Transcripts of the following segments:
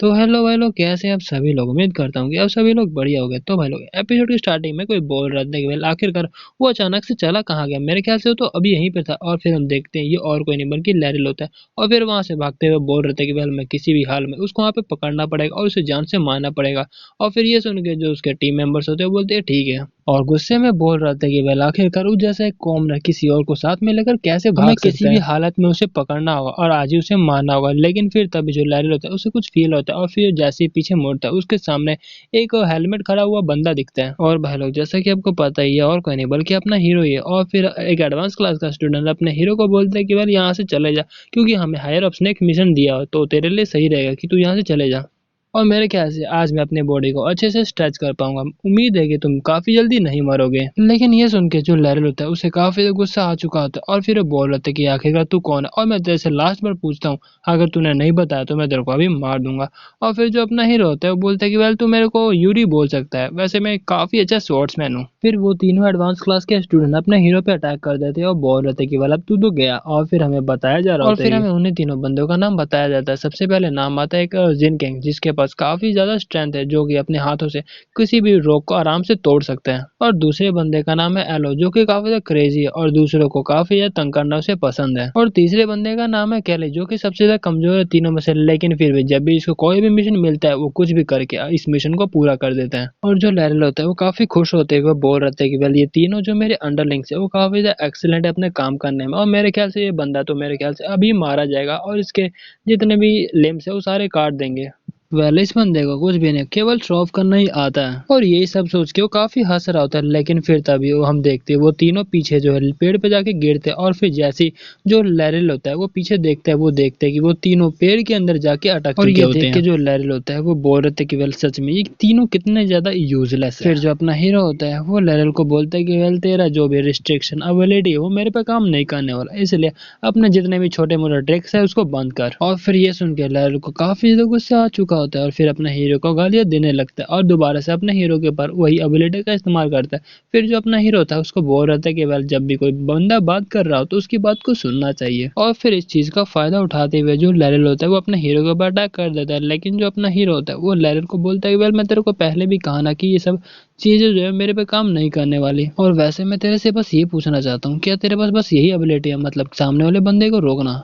तो हेलो भाई लोग, कैसे हैं आप सभी लोग। उम्मीद करता हूँ कि आप सभी लोग बढ़िया हो गए। तो भाई लोग, एपिसोड की स्टार्टिंग में कोई बोल रहा था कि भाई आखिरकार वो अचानक से चला कहाँ गया। मेरे ख्याल से वो तो अभी यहीं पे था, और फिर हम देखते हैं ये और कोई नहीं बल्कि लैरिल होता है। और फिर वहां से भागते हुए बोल रहे थे कि भाई मैं किसी भी हाल में उसको वहाँ पे पकड़ना पड़ेगा और उसे जान से मारना पड़ेगा। और फिर ये सुन के जो उसके टीम मेंबर्स होते हैं वो बोलते हैं ठीक है, और गुस्से में बोल रहा था कि वह आखिरकार उस जैसा एक कॉमनर किसी और को साथ में लेकर कैसे भाग सकता है। किसी भी हालत में उसे पकड़ना होगा और आज ही उसे मारना होगा। लेकिन फिर तभी जो लैरिल होता है उसे कुछ फील होता है, और फिर जैसे ही पीछे मुड़ता है उसके सामने एक हेलमेट खड़ा हुआ बंदा दिखता है। और भाई लोग, जैसा कि आपको पता ही है, और कोई नहीं बल्कि अपना हीरो ही है। और फिर एक एडवांस क्लास का स्टूडेंट अपने हीरो को बोलता है कि भाई यहाँ से चले जा, क्योंकि हमें हायर अप्स ने एक मिशन दिया हो, तो तेरे लिए सही रहेगा कि तू यहाँ से चले जा। और मेरे ख्याल से आज मैं अपनी बॉडी को अच्छे से स्ट्रेच कर पाऊंगा। उम्मीद है कि तुम काफी जल्दी नहीं मरोगे। लेकिन ये सुन के जो लैरिल होता है उसे काफी गुस्सा आ चुका होता है, और फिर वो बोल रहा था कि आखिरकार तू कौन है, और मैं तेरे से लास्ट बार पूछता हूँ, अगर तूने नहीं बताया तो मैं तेरे को अभी मार दूंगा। और फिर जो अपना हीरो होता है वो बोलता है कि वेल तू मेरे को यूरी बोल सकता है, वैसे मैं काफी अच्छा स्वॉर्ड्समैन हूँ। फिर वो तीनों एडवांस क्लास के स्टूडेंट अपने हीरो पे अटैक कर देते हैं और बोल रहे थे कि वेल अब तू तो गया। और फिर हमें बताया जा रहा होता है, और फिर हमें उन्हीं तीनों बंदों का नाम बताया जाता है। सबसे पहले नाम आता है एक जिन किंग, जिसके पास काफी ज्यादा स्ट्रेंथ है, जो कि अपने हाथों से किसी भी रॉक को आराम से तोड़ सकते हैं। और दूसरे बंदे का नाम है एलो, जो कि काफी ज्यादा क्रेजी है और दूसरों को काफी ज्यादा तंग करना उसे पसंद है। और तीसरे बंदे का नाम है कैली, जो कि सबसे ज्यादा कमजोर है तीनों में से, लेकिन फिर भी जब भी इसको कोई भी मिशन मिलता है वो कुछ भी करके इस मिशन को पूरा कर देता है। और जो लैरिल होता है वो काफी खुश होते हुए बोल रहे थे कि वेल ये तीनों जो मेरे अंडरलिंग्स है वो काफी ज्यादा एक्सीलेंट है अपने काम करने में, और मेरे ख्याल से ये बंदा तो मेरे ख्याल से अभी मारा जाएगा और इसके जितने भी लिम्स है वो सारे काट देंगे। वैले इस बंदे को कुछ भी नहीं, केवल शो ऑफ करना ही आता है। और यही सब सोच के वो काफी हंस रहा होता है। लेकिन फिर तभी वो हम देखते हैं वो तीनों पीछे जो है पेड़ पे जाके गिरते हैं, और फिर जैसे ही जो लैरिल होता है वो पीछे देखता है, वो देखते हैं कि वो तीनों पेड़ के अंदर जाके अटक चुके होते हैं। और ये देख के जो लैरिल होता है वो बोल रहे थे कि वेल सच में ये तीनों कितने ज्यादा यूजलेस है। फिर जो अपना हीरो होता है वो लैरिल को बोलता है कि वेल तेरा जो भी रिस्ट्रिक्शन एबिलिटी है वो मेरे पे काम नहीं करने वाला, इसलिए अपने जितने भी छोटे मोटे ट्रिक्स है उसको बंद कर। और फिर ये सुन के लैरिल को काफी ज्यादा गुस्सा आ चुका होता है, और फिर अपने हीरो को गालियां देने लगता है और दोबारा से अपने हीरो के ऊपर वही एबिलिटी का इस्तेमाल करता है। फिर जो अपना हीरो था उसको बोल रहा था कि वेल जब भी कोई बंदा बात कर रहा हो तो उसकी बात को सुनना चाहिए। और फिर इस चीज का फायदा उठाते हुए जो लैरिल होता है वो अपने हीरो के ऊपर अटैक कर देता है। लेकिन जो अपना हीरो होता है वो लैरिल को बोलता है कि वेल मैं तेरे को पहले भी कहा ना कि ये सब चीजें जो है मेरे पे काम नहीं करने वाली, और वैसे मैं तेरे से बस ये पूछना चाहता हूँ, क्या तेरे पास बस यही एबिलिटी है, मतलब सामने वाले बंदे को रोकना।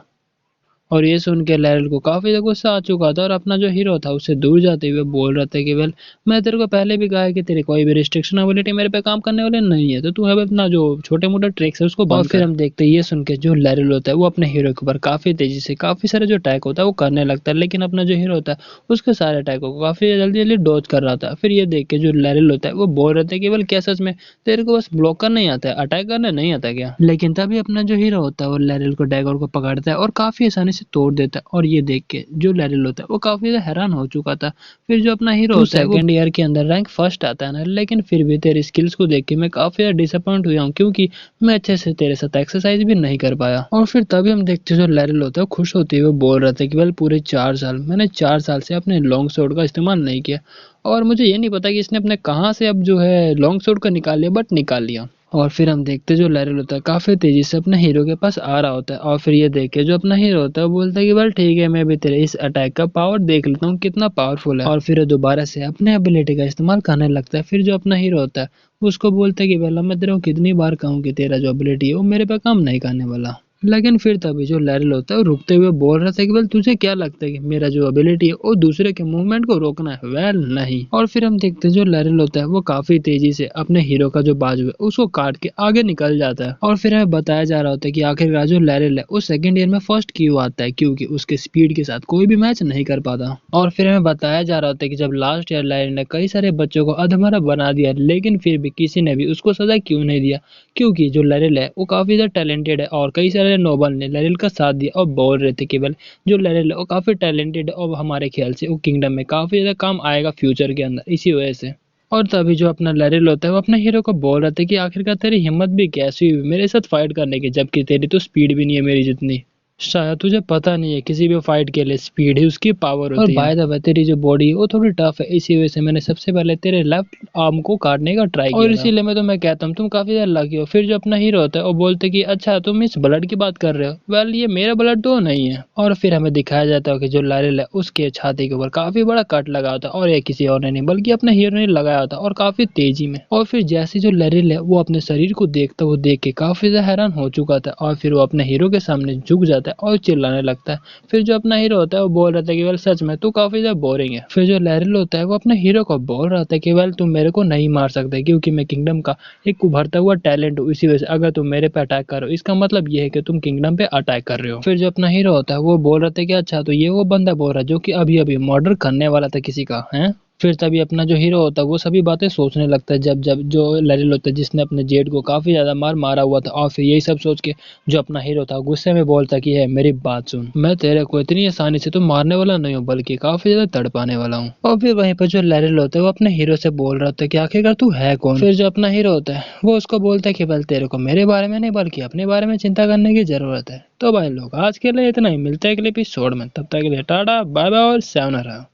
और ये सुन के लैरिल को काफी ज्यादा गुस्सा आ चुका था, और अपना जो हीरो था उससे दूर जाते हुए बोल रहा था कि वेल मैं तेरे को पहले भी कहा है कि तेरी कोई भी रिस्ट्रिक्शन एबिलिटी मेरे पे काम करने वाले नहीं है, तो तू अब अपना जो छोटे मोटे ट्रिक्स है उसको बंद कर। और फिर हम देखते हैं ये सुन के जो लैरिल होता है वो अपने हीरो के ऊपर काफी तेजी से काफी सारे जो अटैक होता है वो करने लगता है। लेकिन अपना जो हीरो होता है उसके सारे अटैकों को काफी जल्दी जल्दी डॉज कर रहा था। फिर ये देख के जो लैरिल होता है वो बोल रहे थे कि वेल क्या सच में तेरे को बस ब्लॉक करना ही आता है, अटैक करना नहीं आता क्या। लेकिन तभी अपना जो हीरो होता है वो लैरिल को डैगर को पकड़ता है और काफी आसानी से तोड़ देता है। और ये देख के जो लैरिल होता है वो काफी ज्यादा हैरान हो चुका था। फिर जो अपना हीरो होता है सेकंड ईयर के अंदर रैंक फर्स्ट आता है ना, लेकिन फिर भी तेरी स्किल्स को देख के मैं काफी ज्यादा डिसअपॉइंट हुआ हूँ, क्योंकि मैं अच्छे से तेरे साथ एक्सरसाइज भी नहीं कर पाया। और फिर तभी हम देखते हैं जो लैरिल होता है वो खुश होते हुए बोल रहा था कि वेल पूरे 4 साल मैंने 4 साल से अपने लॉन्ग स्वॉर्ड का इस्तेमाल नहीं किया, और मुझे ये नहीं पता कि इसने अपने कहाँ से अब जो है लॉन्ग स्वॉर्ड का निकाल लिया, बट निकाल लिया। और फिर हम देखते जो लैरिल होता है काफी तेजी से अपने हीरो के पास आ रहा होता है, और फिर ये देख के जो अपना हीरो होता है वो बोलता है कि बल ठीक है, मैं भी तेरे इस अटैक का पावर देख लेता हूँ कितना पावरफुल है। और फिर दोबारा से अपने एबिलिटी का इस्तेमाल करने लगता है। फिर जो अपना हीरो होता है उसको बोलता है कि वेला मैं तेरे को कितनी बार कहूँ कि तेरा जो एबिलिटी है वो मेरे पे काम नहीं करने वाला। लेकिन फिर तभी जो लैरिल होता है वो रुकते हुए बोल रहा था कि वेल तुझे क्या लगता है कि मेरा जो एबिलिटी है वो दूसरे के मूवमेंट को रोकना है। वेल नहीं। और फिर हम देखते हैं जो लैरिल होता है वो काफी तेजी से अपने हीरो का जो बाजू है उसको काट के आगे निकल जाता है। और फिर हमें बताया जा रहा होता है कि आखिरकार जो लैरिल है वो सेकंड ईयर में फर्स्ट क्यों आता है, क्योंकि उसके स्पीड के साथ कोई भी मैच नहीं कर पाता। और फिर हमें बताया जा रहा होता है कि जब लास्ट ईयर लैरिल ने कई सारे बच्चों को अधमरा बना दिया, लेकिन फिर भी किसी ने भी उसको सजा क्यों नहीं दिया, क्योंकि जो लैरिल है वो काफी ज्यादा टैलेंटेड है, और कई सारे नोबल ने लैरिल का साथ दिया और बोल रहे थे केवल जो लैरिल है वो काफी टैलेंटेड है, और हमारे ख्याल से वो किंगडम में काफी ज्यादा काम आएगा फ्यूचर के अंदर, इसी वजह से। और तभी जो अपना लैरिल होता है वो अपने हीरो को बोल रहा था कि आखिरकार तेरी हिम्मत भी कैसी हुई मेरे साथ फाइट करने की, जबकि तेरी तो स्पीड भी नहीं है मेरी जितनी। शायद तुझे पता नहीं है, किसी भी फाइट के लिए स्पीड ही उसकी पावर होती है। और बाय द वे तेरी जो बॉडी है वो थोड़ी टफ है, इसी वजह से मैंने सबसे पहले तेरे लेफ्ट आर्म को काटने का ट्राई किया और इसीलिए मैं तुम्हें कहता हूँ तुम काफी ज्यादा लकी हो। फिर जो अपना हीरो होता है वो बोलते कि अच्छा तुम इस ब्लड की बात कर रहे हो, वेल ये मेरा ब्लड तो नहीं है। और फिर हमें दिखाया जाता है कि जो लैरिल है उसके छाती के ऊपर काफी बड़ा कट लगा होता है और ये किसी और ने नहीं बल्कि अपने हीरो ने लगाया होता है और काफी तेजी में। और फिर जैसे जो लैरिल है वो अपने शरीर को देखता वो देख के काफी ज्यादा हैरान हो चुका था और फिर वो अपने हीरो के सामने झुक जाता है और चिल्लाने लगता है। फिर जो अपना हीरो होता है वो बोल रहा था कि वेल सच में तू काफी ज्यादा बोरिंग है। फिर जो लैरिल होता है वो अपने हीरो को बोल रहा था कि वेल तुम मेरे को नहीं मार सकते क्योंकि मैं किंगडम का एक उभरता हुआ टैलेंट हूँ, इसी वजह से अगर तुम मेरे पे अटैक करो इसका मतलब ये है कि तुम किंगडम पे अटैक कर रहे हो। फिर जो अपना हीरो होता है वो बोल रहा था कि अच्छा तो ये वो बंदा बोल रहा है जो कि अभी अभी मर्डर करने वाला था किसी का है। फिर तभी अपना जो हीरो होता है वो सभी बातें सोचने लगता है जब जब जो लैरिल होता है जिसने अपने जेड को काफी ज्यादा मारा हुआ था। और फिर यही सब सोच के जो अपना हीरो था गुस्से में बोलता कि है मेरी बात सुन, मैं तेरे को इतनी आसानी से तो मारने वाला नहीं हूँ बल्कि काफी ज्यादा तड़पाने वाला हूँ। और फिर वहीं पर जो लैरिल होता है वो अपने हीरो से बोल रहा होता है कि आखिरकार तू है कौन। फिर जो अपना हीरो होता है वो उसको बोलता है कि बल तेरे को मेरे बारे में नहीं बल्कि अपने बारे में चिंता करने की जरूरत है। तो भाई लोग आज के लिए इतना ही, मिलते हैं अगले एपिसोड में, तब तक के लिए टाटा बाय बाय और sayonara।